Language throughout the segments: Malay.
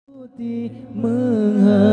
putih mengharga.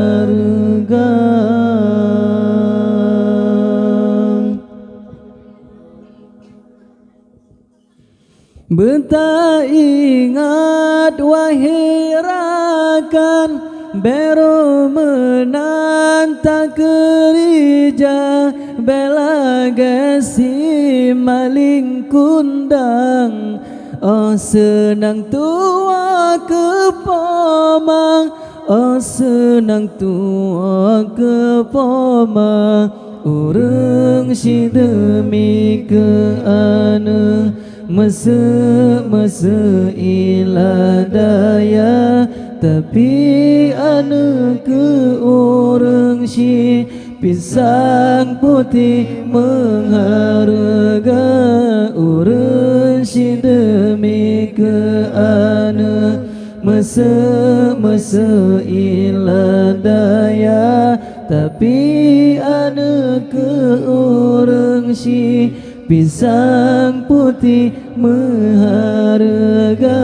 Benta ingat wahai rakan, bero menanta kerja, bela gesi maling kundang. Oh senang tua ke poma, oh senang tua ke poma. Urang si demi ke ane mese ila daya, tapi ane ke orang si pisang putih mengharga. Urang si demi ke ane mese ila daya, tapi ane ke orang si pisang putih mengharga.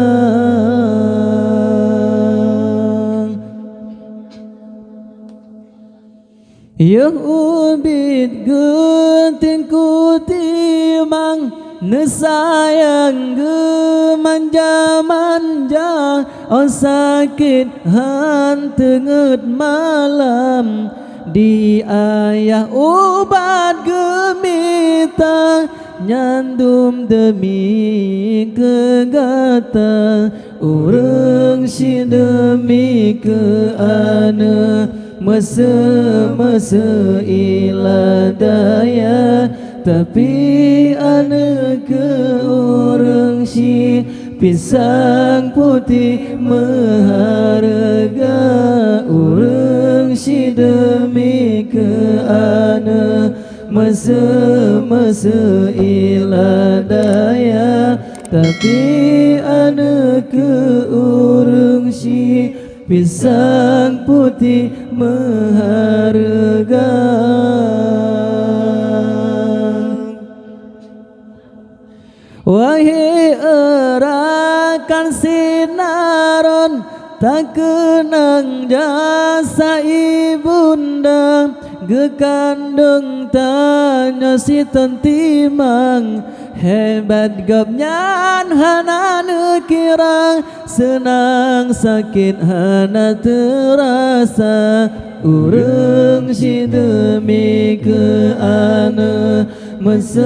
Yang ubit genting kutimang, nesayang gemanja-manja. Oh sakit hantenget malam, di ayah obat gemita, nyandum demi kegata. Urang si demi ke ane mese ila daya, tapi ane ke orang si pisang putih mengharga. Urang si demi ke ane mese ila daya, tapi ane ke orang si pisang putih mengharga. Wahai erakan sinaron, tak kenang jasa ibunda, gekandeng tanya si tentimang. Hebat gapnyan hana nekira, senang sakit hana terasa. Urang si demi ke ane mese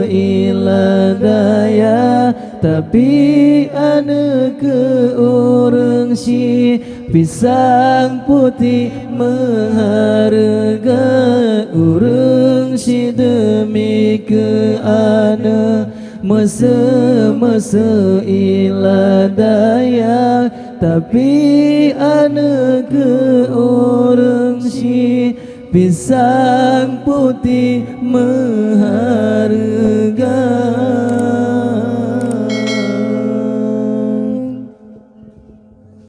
ila daya, tapi ane ke orang si pisang putih mengharga. Urang si demi ke ane mese ila daya, tapi ane ke orang si pisang putih mengharga.